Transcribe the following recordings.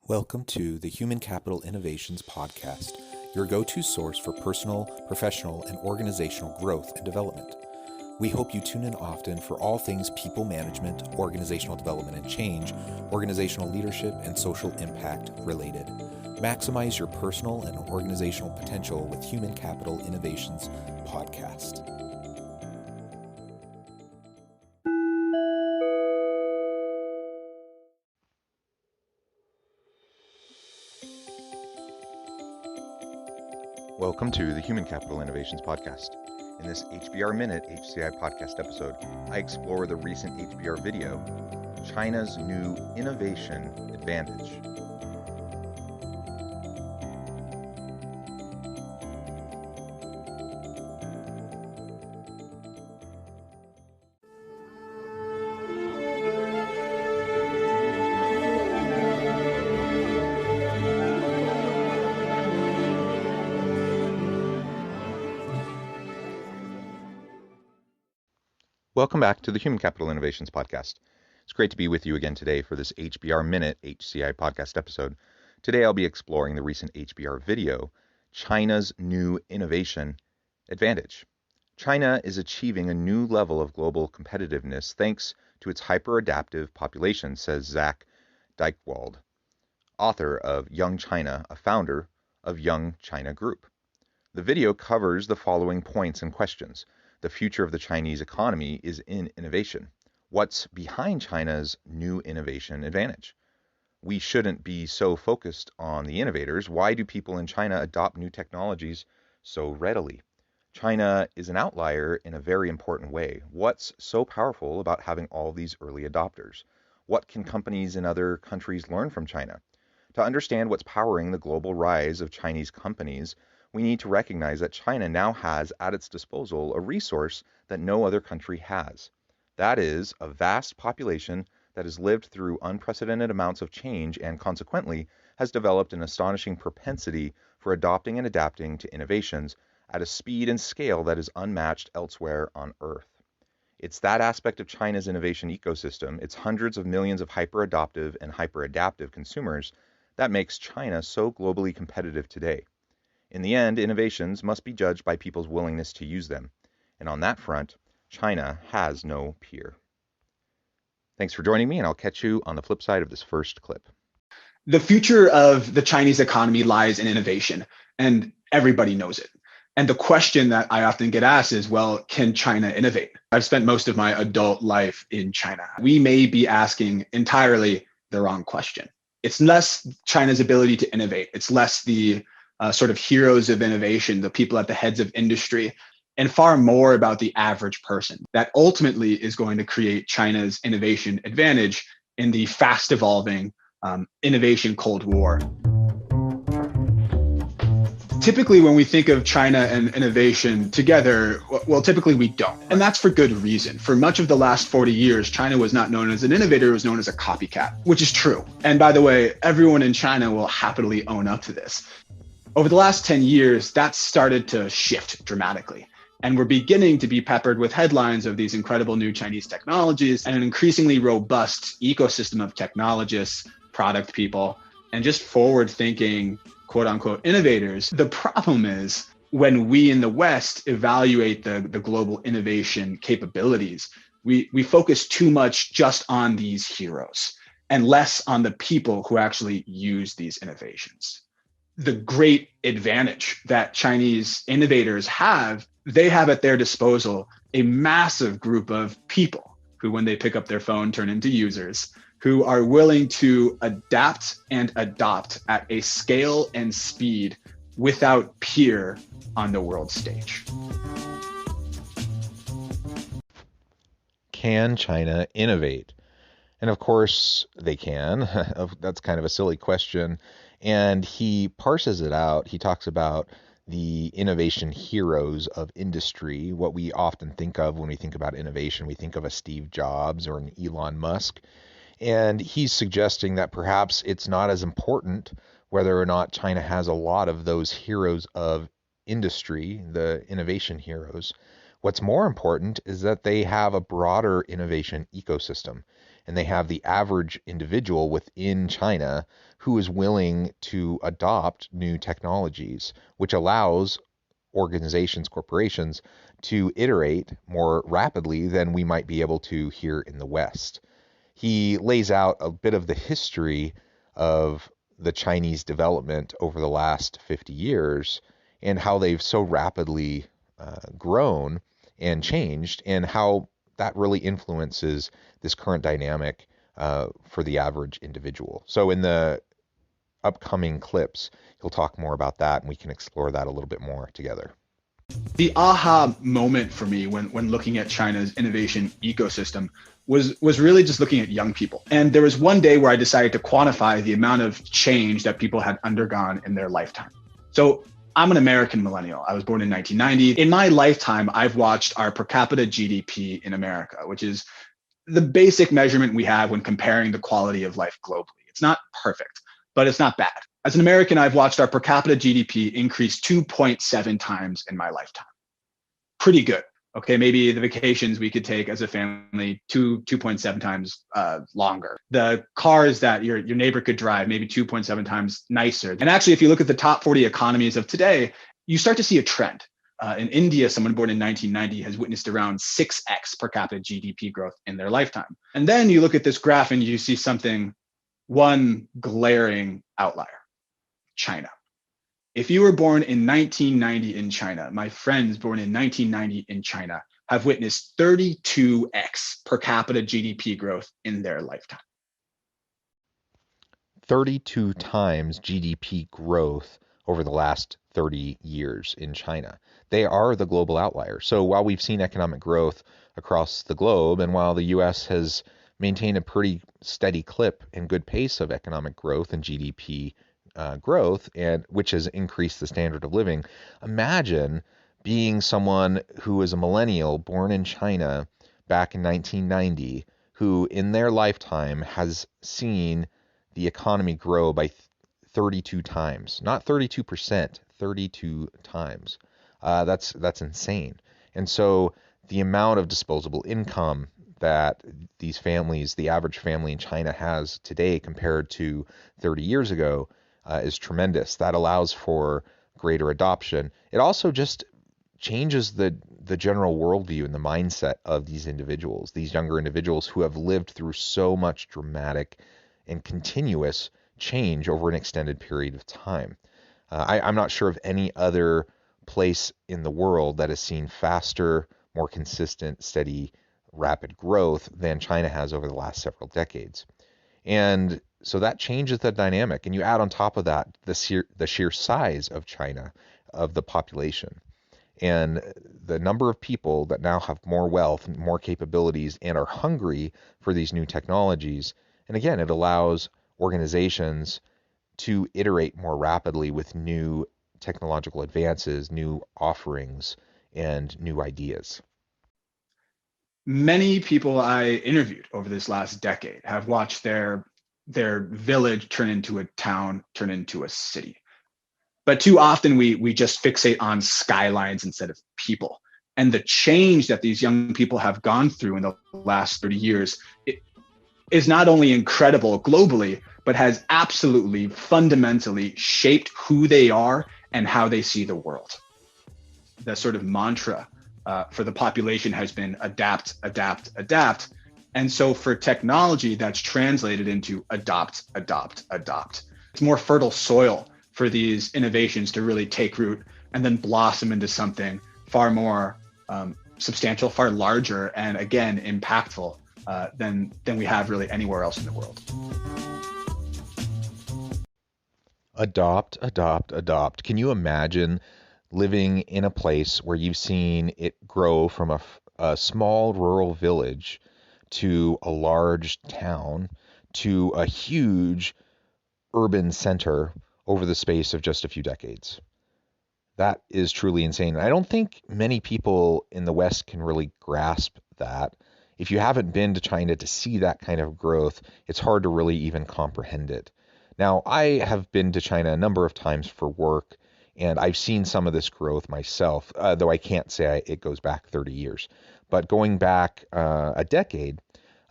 Welcome to the Human Capital Innovations Podcast, your go-to source for personal, professional, and organizational growth and development. We hope you tune in often for all things people management, organizational development and change, organizational leadership, and social impact related. Maximize your personal and organizational potential with Human Capital Innovations Podcast. Welcome to the Human Capital Innovations Podcast. In this HBR Minute HCI podcast episode, I explore the recent HBR video, China's New Innovation Advantage. Welcome back to the Human Capital Innovations Podcast. It's great to be with you again today for this HBR Minute HCI podcast episode. Today I'll be exploring the recent HBR video, China's New Innovation Advantage. China is achieving a new level of global competitiveness thanks to its hyper-adaptive population, says Zach Dychtwald, author of Young China, a founder of Young China Group. The video covers the following points and questions. The future of the Chinese economy is in innovation. What's behind China's new innovation advantage? We shouldn't be so focused on the innovators. Why do people in China adopt new technologies so readily? China is an outlier in a very important way. What's so powerful about having all these early adopters? What can companies in other countries learn from China? To understand what's powering the global rise of Chinese companies, we need to recognize that China now has at its disposal a resource that no other country has. That is a vast population that has lived through unprecedented amounts of change and consequently has developed an astonishing propensity for adopting and adapting to innovations at a speed and scale that is unmatched elsewhere on Earth. It's that aspect of China's innovation ecosystem, its hundreds of millions of hyper-adoptive and hyper-adaptive consumers, that makes China so globally competitive today. In the end, innovations must be judged by people's willingness to use them. And on that front, China has no peer. Thanks for joining me, and I'll catch you on the flip side of this first clip. The future of the Chinese economy lies in innovation, and everybody knows it. And the question that I often get asked is, well, can China innovate? I've spent most of my adult life in China. We may be asking entirely the wrong question. It's less China's ability to innovate. It's less the sort of heroes of innovation, the people at the heads of industry, and far more about the average person that ultimately is going to create China's innovation advantage in the fast evolving innovation Cold War. Typically, when we think of China and innovation together, well, typically we don't. And that's for good reason. For much of the last 40 years, China was not known as an innovator, it was known as a copycat, which is true. And by the way, everyone in China will happily own up to this. Over the last 10 years, that's started to shift dramatically. And we're beginning to be peppered with headlines of these incredible new Chinese technologies and an increasingly robust ecosystem of technologists, product people, and just forward-thinking, quote-unquote, innovators. The problem is when we in the West evaluate the global innovation capabilities, we focus too much just on these heroes and less on the people who actually use these innovations. The great advantage that Chinese innovators have, they have at their disposal a massive group of people who, when they pick up their phone, turn into users, who are willing to adapt and adopt at a scale and speed without peer on the world stage. Can China innovate? And of course they can. That's kind of a silly question. And he parses it out. He talks about the innovation heroes of industry, what we often think of when we think about innovation. We think of a Steve Jobs or an Elon Musk. And he's suggesting that perhaps it's not as important whether or not China has a lot of those heroes of industry, the innovation heroes. What's more important is that they have a broader innovation ecosystem. and they have the average individual within China who is willing to adopt new technologies, which allows organizations, corporations, to iterate more rapidly than we might be able to here in the West. He lays out a bit of the history of the Chinese development over the last 50 years and how they've so rapidly grown and changed, and how that really influences this current dynamic for the average individual. So in the upcoming clips, he'll talk more about that, and we can explore that a little bit more together. The aha moment for me when looking at China's innovation ecosystem was really just looking at young people. And there was one day where I decided to quantify the amount of change that people had undergone in their lifetime. So I'm an American millennial. I was born in 1990. In my lifetime, I've watched our per capita GDP in America, which is the basic measurement we have when comparing the quality of life globally. It's not perfect, but it's not bad. As an American, I've watched our per capita GDP increase 2.7 times in my lifetime. Pretty good. Okay, maybe the vacations we could take as a family 2.7 times longer. The cars that your neighbor could drive maybe 2.7 times nicer. And actually, if you look at the top 40 economies of today, you start to see a trend. In India, someone born in 1990 has witnessed around 6x per capita GDP growth in their lifetime. And then you look at this graph and you see one glaring outlier: China. If you were born in 1990 in China, my friends born in 1990 in China have witnessed 32x per capita GDP growth in their lifetime. 32 times GDP growth over the last 30 years in China. They are the global outlier. So while we've seen economic growth across the globe, and while the US has maintained a pretty steady clip and good pace of economic growth and GDP growth, and which has increased the standard of living. Imagine being someone who is a millennial born in China back in 1990, who in their lifetime has seen the economy grow by 32 times, not 32%, 32 times. That's insane. And so the amount of disposable income that these families, the average family in China has today compared to 30 years ago, is tremendous. That allows for greater adoption. It also just changes the general worldview and the mindset of these individuals, these younger individuals who have lived through so much dramatic and continuous change over an extended period of time. I'm not sure of any other place in the world that has seen faster, more consistent, steady, rapid growth than China has over the last several decades. And so that changes the dynamic. And you add on top of that the sheer size of China, of the population, and the number of people that now have more wealth and more capabilities and are hungry for these new technologies. And again, it allows organizations to iterate more rapidly with new technological advances, new offerings, and new ideas. Many people I interviewed over this last decade have watched their village turn into a town, turn into a city. But too often we just fixate on skylines instead of people. And the change that these young people have gone through in the last 30 years is not only incredible globally, but has absolutely fundamentally shaped who they are and how they see the world. The sort of mantra for the population has been adapt, adapt, adapt. And so for technology, that's translated into adopt, adopt, adopt. It's more fertile soil for these innovations to really take root and then blossom into something far more substantial, far larger, and again, impactful than we have really anywhere else in the world. Adopt, adopt, adopt. Can you imagine living in a place where you've seen it grow from a small rural village to a large town to a huge urban center over the space of just a few decades? That is truly insane. I don't think many people in the West can really grasp that. If you haven't been to China to see that kind of growth, it's hard to really even comprehend it. Now, I have been to China a number of times for work, and I've seen some of this growth myself, though I can't say it goes back 30 years. But going back a decade,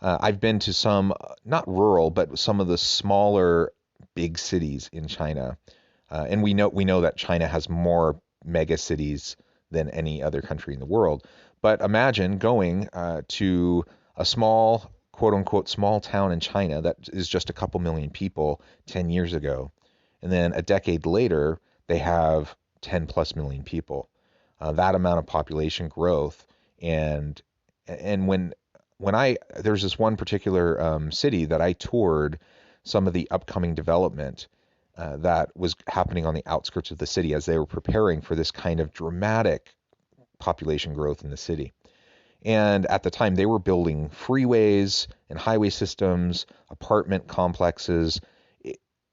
I've been to some, not rural, but some of the smaller big cities in China. And we know that China has more mega cities than any other country in the world. But imagine going to a small, quote unquote, small town in China that is just a couple million people 10 years ago. And then a decade later, they have 10 plus million people. That amount of population growth. And when there's this one particular city that I toured some of the upcoming development that was happening on the outskirts of the city as they were preparing for this kind of dramatic population growth in the city. And at the time, they were building freeways and highway systems, apartment complexes.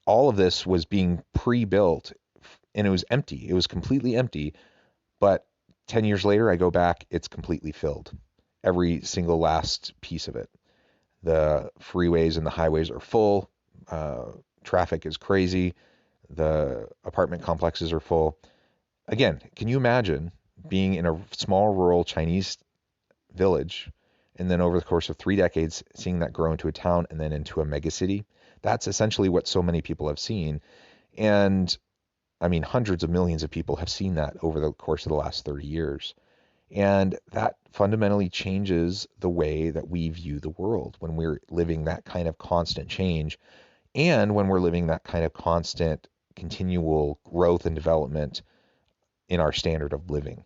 All of this was being pre-built, and it was empty. It was completely empty. But 10 years later, I go back, it's completely filled. Every single last piece of it. The freeways and the highways are full. Traffic is crazy. The apartment complexes are full. Again, can you imagine being in a small rural Chinese village and then over the course of 3 decades seeing that grow into a town and then into a megacity? That's essentially what so many people have seen. And I mean, hundreds of millions of people have seen that over the course of the last 30 years. And that fundamentally changes the way that we view the world when we're living that kind of constant change and when we're living that kind of constant continual growth and development in our standard of living.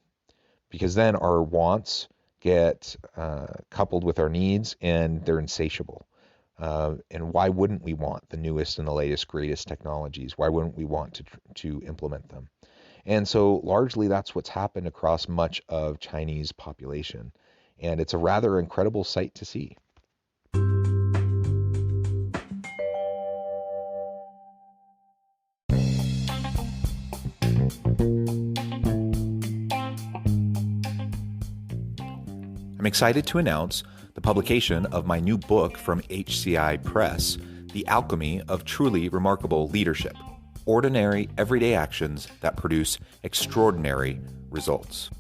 Because then our wants get coupled with our needs and they're insatiable. And why wouldn't we want the newest and the latest, greatest technologies? Why wouldn't we want to implement them? And so largely that's what's happened across much of Chinese population. And it's a rather incredible sight to see. I'm excited to announce the publication of my new book from HCI Press, The Alchemy of Truly Remarkable Leadership: Ordinary, Everyday Actions that Produce Extraordinary Results.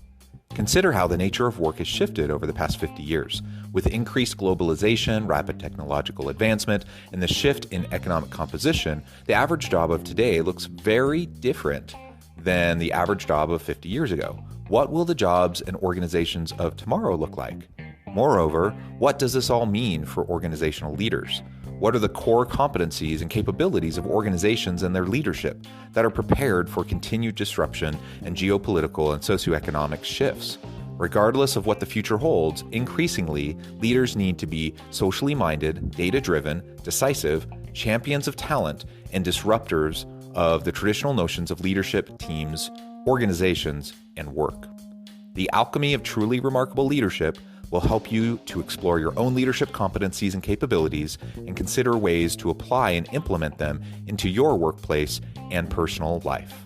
Consider how the nature of work has shifted over the past 50 years. With increased globalization, rapid technological advancement, and the shift in economic composition, the average job of today looks very different than the average job of 50 years ago. What will the jobs and organizations of tomorrow look like? Moreover, what does this all mean for organizational leaders? What are the core competencies and capabilities of organizations and their leadership that are prepared for continued disruption and geopolitical and socioeconomic shifts? Regardless of what the future holds, increasingly, leaders need to be socially minded, data-driven, decisive, champions of talent, and disruptors of the traditional notions of leadership, teams, organizations, and work. The Alchemy of Truly Remarkable Leadership will help you to explore your own leadership competencies and capabilities and consider ways to apply and implement them into your workplace and personal life.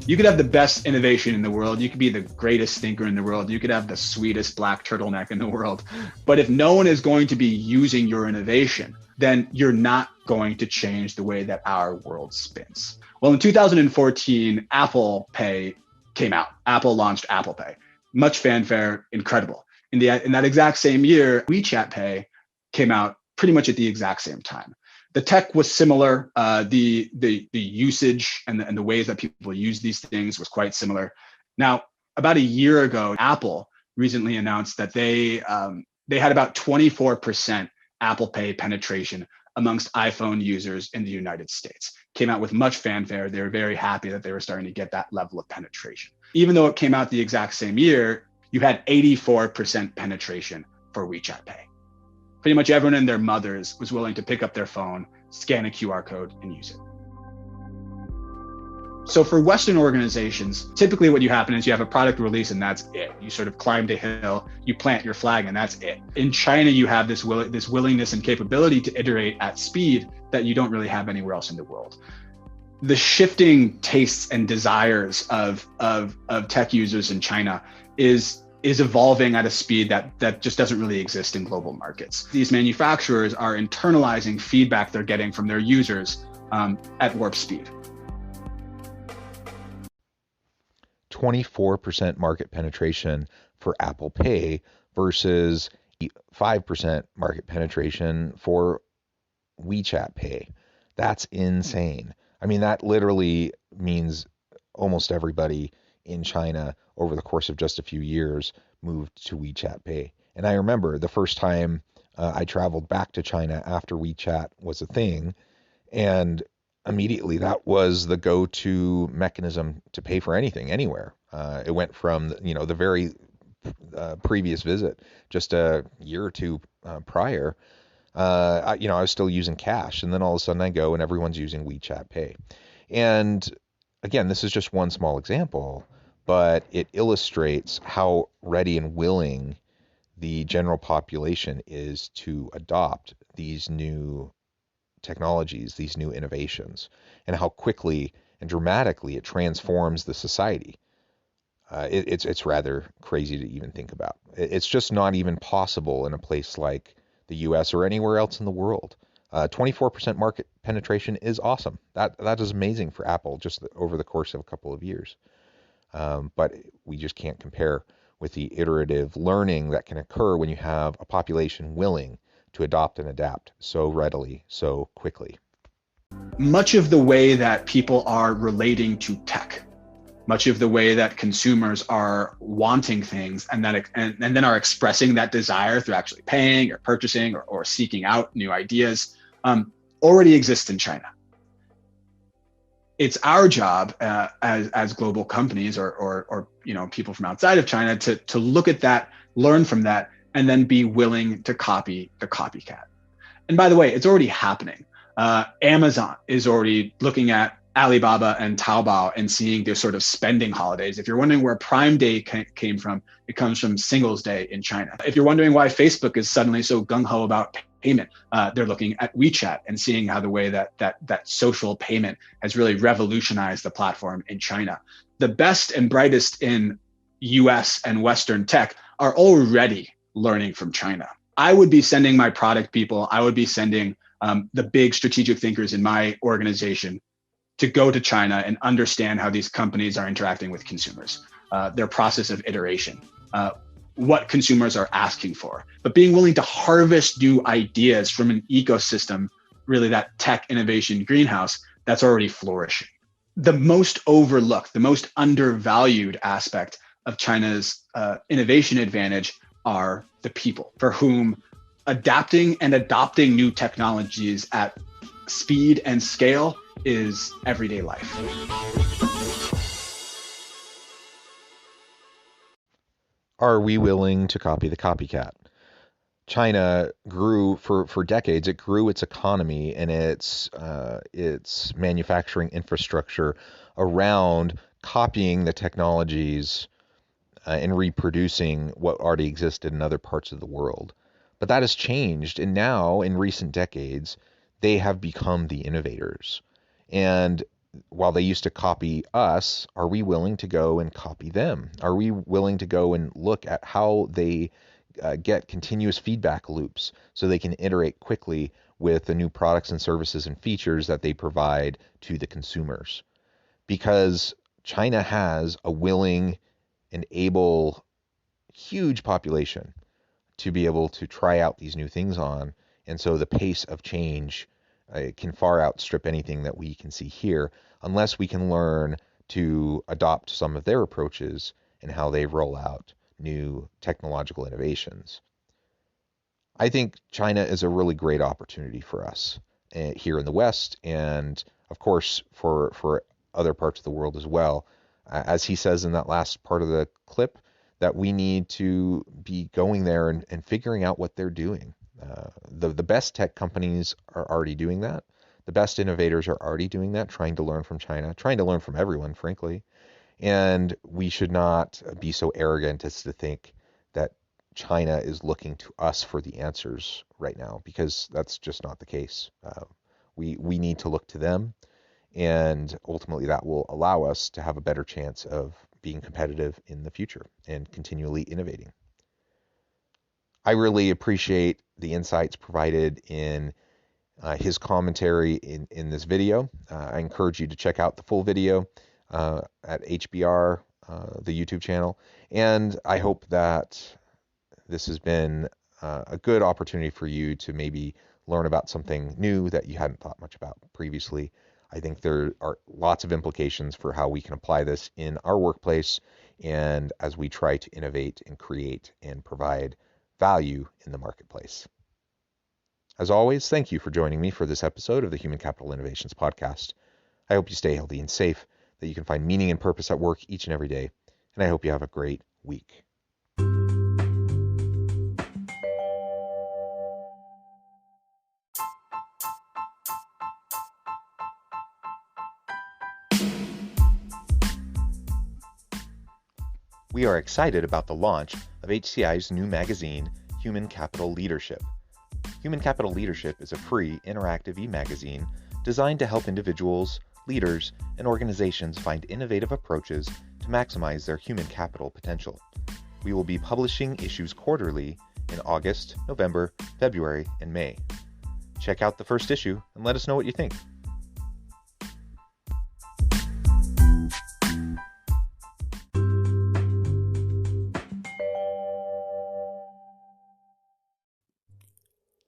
You could have the best innovation in the world. You could be the greatest thinker in the world. You could have the sweetest black turtleneck in the world. But if no one is going to be using your innovation, then you're not going to change the way that our world spins. Well, in 2014, Apple Pay came out. Apple launched Apple Pay. Much fanfare, incredible. In that exact same year, WeChat Pay came out pretty much at the exact same time. The tech was similar. The usage and the ways that people use these things was quite similar. Now, about a year ago, Apple recently announced that they had about 24% Apple Pay penetration amongst iPhone users in the United States. Came out with much fanfare. They were very happy that they were starting to get that level of penetration. Even though it came out the exact same year, you had 84% penetration for WeChat Pay. Pretty much everyone and their mothers was willing to pick up their phone, scan a QR code, and use it. So for Western organizations, typically what happen is you have a product release and that's it. You sort of climbed a hill, you plant your flag, and that's it. In China, you have this willingness and capability to iterate at speed that you don't really have anywhere else in the world. The shifting tastes and desires of tech users in China is evolving at a speed that just doesn't really exist in global markets. These manufacturers are internalizing feedback they're getting from their users at warp speed. 24% market penetration for Apple Pay versus 5% market penetration for WeChat Pay. That's insane. I mean, that literally means almost everybody in China over the course of just a few years moved to WeChat Pay. And I remember the first time I traveled back to China after WeChat was a thing, and immediately that was the go-to mechanism to pay for anything anywhere. It went from the very previous visit, just a year or two prior. I was still using cash, and then all of a sudden I go and everyone's using WeChat Pay. And again, this is just one small example, but it illustrates how ready and willing the general population is to adopt these new technologies, these new innovations, and how quickly and dramatically it transforms the society. It's rather crazy to even think about. It's just not even possible in a place like the US or anywhere else in the world. 24% market penetration is awesome. That is amazing for Apple just over the course of a couple of years. But we just can't compare with the iterative learning that can occur when you have a population willing to adopt and adapt so readily, so quickly. Much of the way that people are relating to tech, much of the way that consumers are wanting things and then are expressing that desire through actually paying or purchasing or seeking out new ideas already exists in China. It's our job as global companies or people from outside of China to look at that, learn from that, and then be willing to copy the copycat. And by the way, it's already happening. Amazon is already looking at Alibaba and Taobao and seeing their sort of spending holidays. If you're wondering where Prime Day came from, it comes from Singles Day in China. If you're wondering why Facebook is suddenly so gung-ho about payment, they're looking at WeChat and seeing how the way that social payment has really revolutionized the platform in China. The best and brightest in US and Western tech are already learning from China. I would be sending my product people, I would be sending the big strategic thinkers in my organization to go to China and understand how these companies are interacting with consumers, their process of iteration, what consumers are asking for, but being willing to harvest new ideas from an ecosystem, really that tech innovation greenhouse that's already flourishing. The most overlooked, the most undervalued aspect of China's innovation advantage are the people, for whom adapting and adopting new technologies at speed and scale is everyday life. Are we willing to copy the copycat? China grew for decades. It grew its economy and its manufacturing infrastructure around copying the technologies and reproducing what already existed in other parts of the world. But that has changed, and now in recent decades, they have become the innovators. And while they used to copy us, are we willing to go and copy them? Are we willing to go and look at how they get continuous feedback loops so they can iterate quickly with the new products and services and features that they provide to the consumers? Because China has a willing and able, huge population to be able to try out these new things on. And so the pace of change can far outstrip anything that we can see here, unless we can learn to adopt some of their approaches and how they roll out new technological innovations. I think China is a really great opportunity for us here in the West, and of course for other parts of the world as well. As he says in that last part of the clip, that we need to be going there and figuring out what they're doing. The best tech companies are already doing that. The best innovators are already doing that, trying to learn from China, trying to learn from everyone, frankly. And we should not be so arrogant as to think that China is looking to us for the answers right now, because that's just not the case. We need to look to them, and ultimately that will allow us to have a better chance of being competitive in the future and continually innovating. I really appreciate the insights provided in his commentary in this video. I encourage you to check out the full video at HBR the YouTube channel. And I hope that this has been a good opportunity for you to maybe learn about something new that you hadn't thought much about previously. I think there are lots of implications for how we can apply this in our workplace and as we try to innovate and create and provide value in the marketplace. As always, thank you for joining me for this episode of the Human Capital Innovations Podcast. I hope you stay healthy and safe, that you can find meaning and purpose at work each and every day, and I hope you have a great week. We are excited about the launch of HCI's new magazine, Human Capital Leadership. Human Capital Leadership is a free, interactive e-magazine designed to help individuals, leaders, and organizations find innovative approaches to maximize their human capital potential. We will be publishing issues quarterly in August, November, February, and May. Check out the first issue and let us know what you think.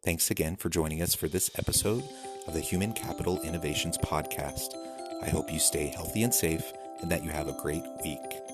Thanks again for joining us for this episode of the Human Capital Innovations Podcast. I hope you stay healthy and safe and that you have a great week.